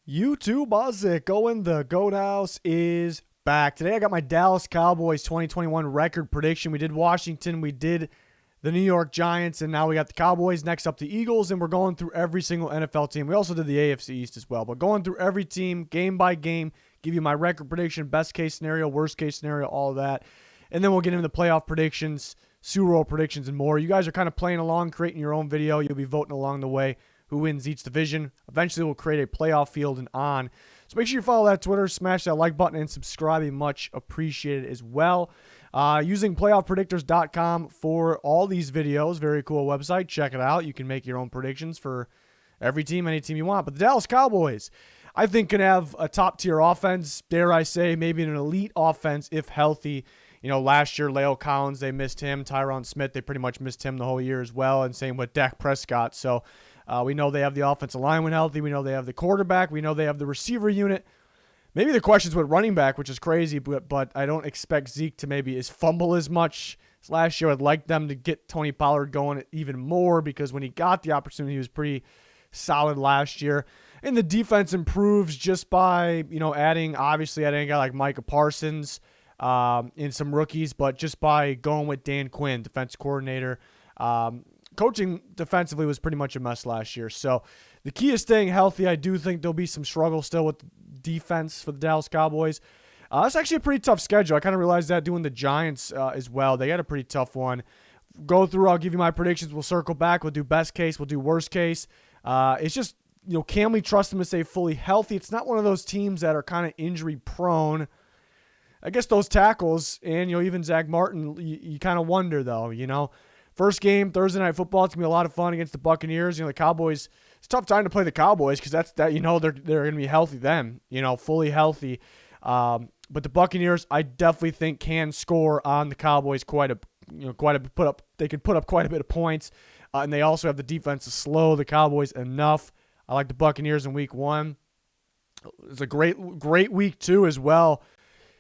YouTube, how's it going? The Goat House is back. Today I got my Dallas Cowboys 2021 record prediction. We did Washington, we did the New York Giants, and now we got the Cowboys. Next up, the Eagles, and we're going through every single NFL team. We also did the AFC East as well, but going through every team, game by game, give you my record prediction, best case scenario, worst case scenario, all of that. And then we'll get into the playoff predictions, Super Bowl predictions, and more. You guys are kind of playing along, creating your own video. You'll be voting along the way who wins each division. Eventually, we'll create a playoff field and on. So make sure you follow that Twitter, smash that like button, and subscribe. Be much appreciated as well. Using playoffpredictors.com for all these videos. Very cool website. Check it out. You can make your own predictions for every team, any team you want. But the Dallas Cowboys, I think, can have a top-tier offense. Dare I say, maybe an elite offense if healthy. You know, last year, Leo Collins, they missed him. Tyron Smith, they pretty much missed him the whole year as well. And same with Dak Prescott. So we know they have the offensive line when healthy. We know they have the quarterback. We know they have the receiver unit. Maybe the question's with running back, which is crazy, but I don't expect Zeke to maybe fumble as much as last year. I'd like them to get Tony Pollard going even more because when he got the opportunity, he was pretty solid last year. And the defense improves just by, adding a guy like Micah Parsons in some rookies, but just by going with Dan Quinn, defense coordinator. Coaching defensively was pretty much a mess last year. So the key is staying healthy. I do think there'll be some struggle still with defense for the Dallas Cowboys. It's actually a pretty tough schedule. I kind of realized that doing the Giants as well. They had a pretty tough one. Go through, I'll give you my predictions. We'll circle back. We'll do best case. We'll do worst case. It's just, can we trust them to stay fully healthy? It's not one of those teams that are kind of injury prone. I guess those tackles and, even Zach Martin, you kind of wonder though, First game, Thursday Night Football. It's going to be a lot of fun against the Buccaneers. The Cowboys, it's a tough time to play the Cowboys because they're going to be healthy then, fully healthy. But the Buccaneers, I definitely think can score on the Cowboys they can put up quite a bit of points. And they also have the defense to slow the Cowboys enough. I like the Buccaneers in week 1. It's a great week 2 as well.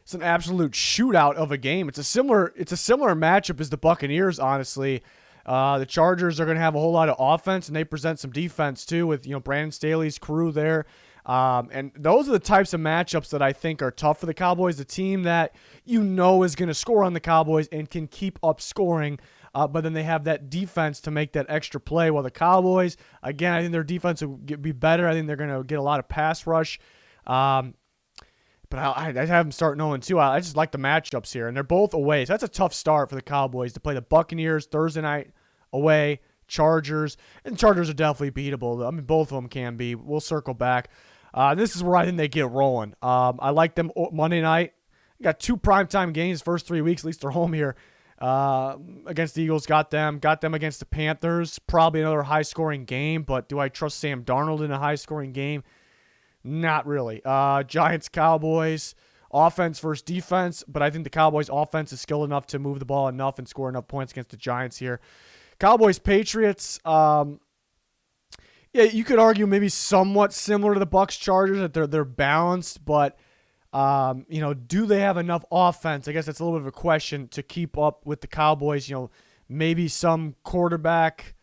It's an absolute shootout of a game. It's a similar matchup as the Buccaneers, honestly. The Chargers are going to have a whole lot of offense, and they present some defense too with Brandon Staley's crew there. And those are the types of matchups that I think are tough for the Cowboys. The team that is going to score on the Cowboys and can keep up scoring, but then they have that defense to make that extra play. While the Cowboys, again, I think their defense will be better. I think they're going to get a lot of pass rush. But I have them starting 0-2. I just like the matchups here, and they're both away. So that's a tough start for the Cowboys to play the Buccaneers Thursday night away, Chargers. And Chargers are definitely beatable. I mean, both of them can be. We'll circle back. This is where I think they get rolling. I like them Monday night. Got 2 primetime games first 3 weeks. At least they're home here against the Eagles. Got them against the Panthers. Probably another high-scoring game, but do I trust Sam Darnold in a high-scoring game? Not really. Giants, Cowboys, offense versus defense, but I think the Cowboys' offense is skilled enough to move the ball enough and score enough points against the Giants here. Cowboys, Patriots, you could argue maybe somewhat similar to the Bucs, Chargers, that they're balanced, but do they have enough offense? I guess that's a little bit of a question to keep up with the Cowboys. Maybe some quarterback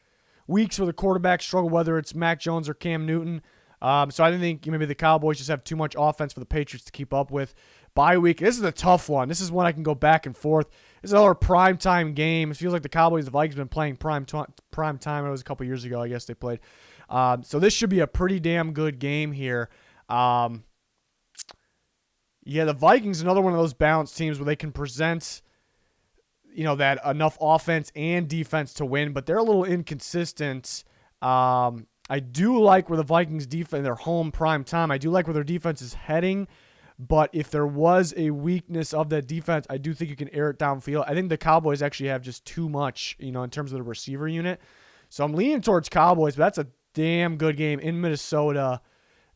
weeks where the quarterback struggle, whether it's Mac Jones or Cam Newton. So I think maybe the Cowboys just have too much offense for the Patriots to keep up with. Bye week, this is a tough one. This is one I can go back and forth. This is another primetime game. It feels like the Cowboys, the Vikings have been playing prime time. It was a couple years ago, I guess they played. So this should be a pretty damn good game here. The Vikings, another one of those balanced teams where they can present, that enough offense and defense to win, but they're a little inconsistent. I do like where the Vikings defense, their home prime time, I do like where their defense is heading, but if there was a weakness of that defense, I do think you can air it downfield. I think the Cowboys actually have just too much, in terms of the receiver unit. So I'm leaning towards Cowboys, but that's a damn good game in Minnesota.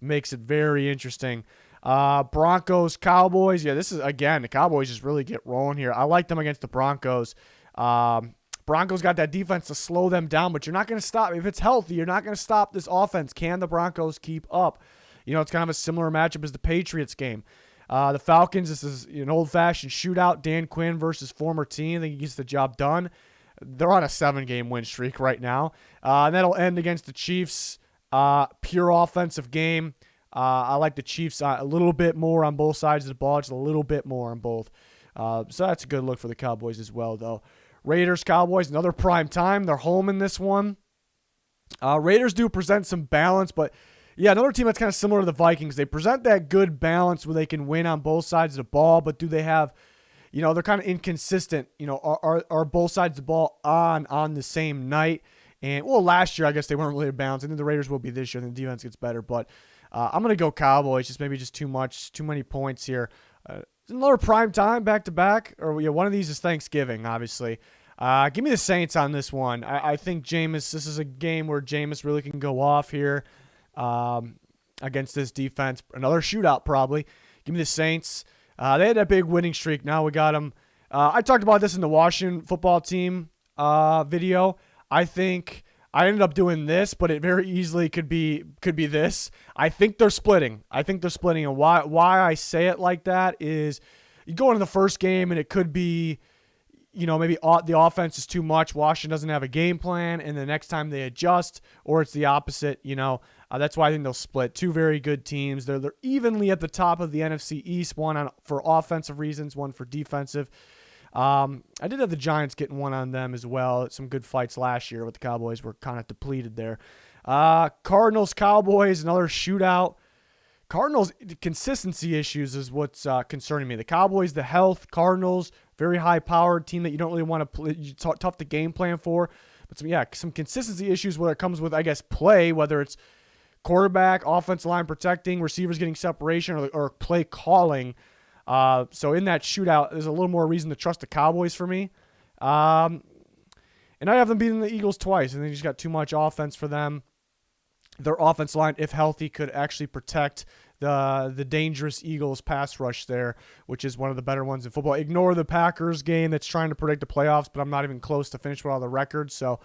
Makes it very interesting. Broncos, Cowboys. Yeah, this is, again, the Cowboys just really get rolling here. I like them against the Broncos. Broncos got that defense to slow them down, but you're not going to stop. If it's healthy, you're not going to stop this offense. Can the Broncos keep up? It's kind of a similar matchup as the Patriots game. The Falcons, this is an old-fashioned shootout. Dan Quinn versus former team. I think he gets the job done. They're on a 7-game win streak right now. And that'll end against the Chiefs. Pure offensive game. I like the Chiefs a little bit more on both sides of the ball, just a little bit more on both. So that's a good look for the Cowboys as well, though. Raiders, Cowboys, another prime time. They're home in this one. Raiders do present some balance, but yeah, another team that's kind of similar to the Vikings. They present that good balance where they can win on both sides of the ball, but do they have, they're kind of inconsistent. Are both sides of the ball on the same night? And, well, last year, I guess they weren't really balanced. I think the Raiders will be this year, and the defense gets better. But I'm going to go Cowboys, just too many points here. Another prime time back-to-back, or one of these is Thanksgiving, obviously. Give me the Saints on this one. I think Jameis, this is a game where Jameis really can go off here against this defense. Another shootout, probably. Give me the Saints. They had that big winning streak. Now we got them. I talked about this in the Washington football team video. I think I ended up doing this, but it very easily could be this. I think they're splitting. And why I say it like that is you go into the first game and it could be, maybe the offense is too much. Washington doesn't have a game plan, and the next time they adjust, or it's the opposite. That's why I think they'll split. Two very good teams. They're evenly at the top of the NFC East. One for offensive reasons, one for defensive. I did have the Giants getting one on them as well. Some good fights last year, but the Cowboys were kind of depleted there. Cardinals, Cowboys, another shootout. Cardinals, consistency issues is what's concerning me. The Cowboys, the health. Cardinals, very high-powered team that you don't really want to play. Tough to game plan for. But some consistency issues where it comes with, I guess, play, whether it's quarterback, offensive line protecting, receivers getting separation, or play calling. So in that shootout, there's a little more reason to trust the Cowboys for me. And I have them beating the Eagles twice, and they just got too much offense for them. Their offense line, if healthy, could actually protect the dangerous Eagles pass rush there, which is one of the better ones in football. Ignore the Packers game that's trying to predict the playoffs, but I'm not even close to finish with all the records. So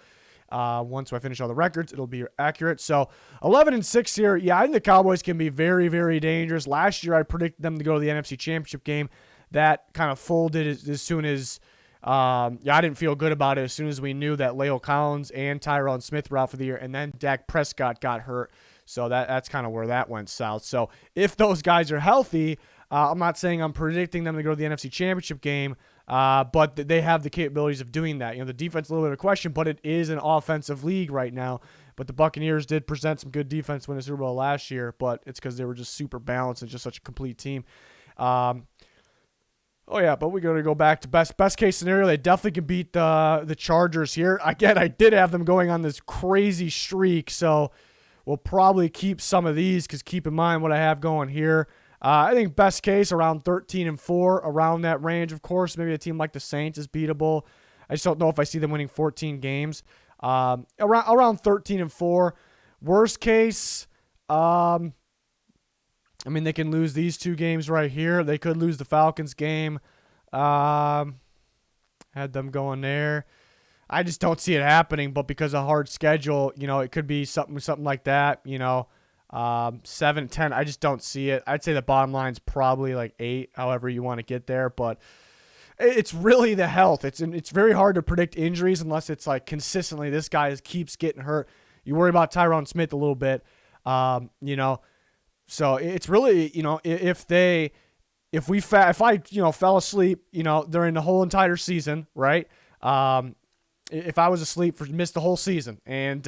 once I finish all the records, it'll be accurate. So 11-6 here. Yeah, I think the Cowboys can be very, very dangerous. Last year, I predicted them to go to the NFC Championship game. That kind of folded as soon as I didn't feel good about it as soon as we knew that Leo Collins and Tyron Smith were out for the year, and then Dak Prescott got hurt. So that's kind of where that went south. So if those guys are healthy, I'm not saying I'm predicting them to go to the NFC Championship game, but they have the capabilities of doing that. The defense is a little bit of a question, but it is an offensive league right now. But the Buccaneers did present some good defense when the Super Bowl last year, but it's because they were just super balanced and just such a complete team. But we're going to go back to best case scenario. They definitely can beat the Chargers here. Again, I did have them going on this crazy streak, so we'll probably keep some of these because keep in mind what I have going here. I think best case around 13-4, around that range. Of course, maybe a team like the Saints is beatable. I just don't know if I see them winning 14 games. Around 13-4. Worst case, they can lose these two games right here. They could lose the Falcons game. Had them going there. I just don't see it happening, but because of hard schedule, it could be something like that, 7-10. I just don't see it. I'd say the bottom line's probably like 8, however you want to get there, but it's really the health. It's very hard to predict injuries unless it's like consistently this guy keeps getting hurt. You worry about Tyron Smith a little bit, So it's really, if I fell asleep, during the whole entire season, right? If I was asleep missed the whole season and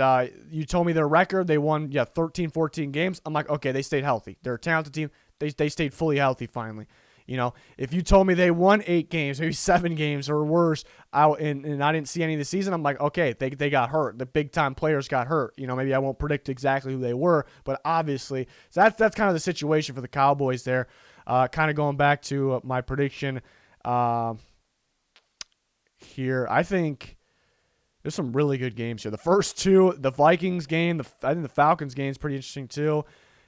you told me their record, they won 13, 14 games, I'm like, okay, they stayed healthy. They're a talented team. They stayed fully healthy finally. If you told me they won 8 games, maybe 7 games or worse out and I didn't see any of the season, I'm like, okay, they got hurt. The big time players got hurt. Maybe I won't predict exactly who they were, but obviously so that's kind of the situation for the Cowboys there. Kind of going back to my prediction here. I think there's some really good games here. The first two, the Vikings game, I think the Falcons game is pretty interesting too.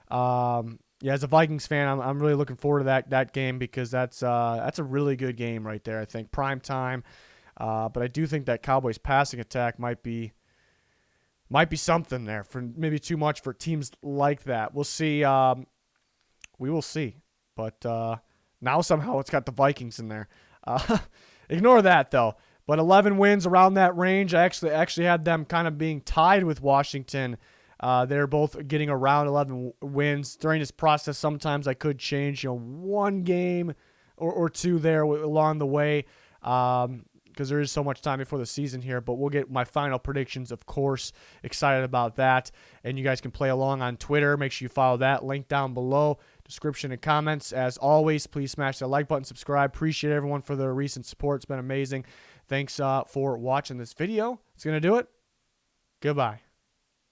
As a Vikings fan, I'm really looking forward to that game because that's a really good game right there. I think prime time, but I do think that Cowboys passing attack might be something there for maybe too much for teams like that. We'll see. We will see. But now somehow it's got the Vikings in there. Ignore that though. But 11 wins around that range. I actually had them kind of being tied with Washington They're both getting around 11 wins. During this process, sometimes I could change, one game or two there along the way, because there is so much time before the season here. But we'll get my final predictions, of course. Excited about that. And you guys can play along on Twitter. Make sure you follow that. Link down below, description and comments. As always, please smash that like button, subscribe. Appreciate everyone for the recent support. It's been amazing. Thanks for watching this video. It's going to do it. Goodbye.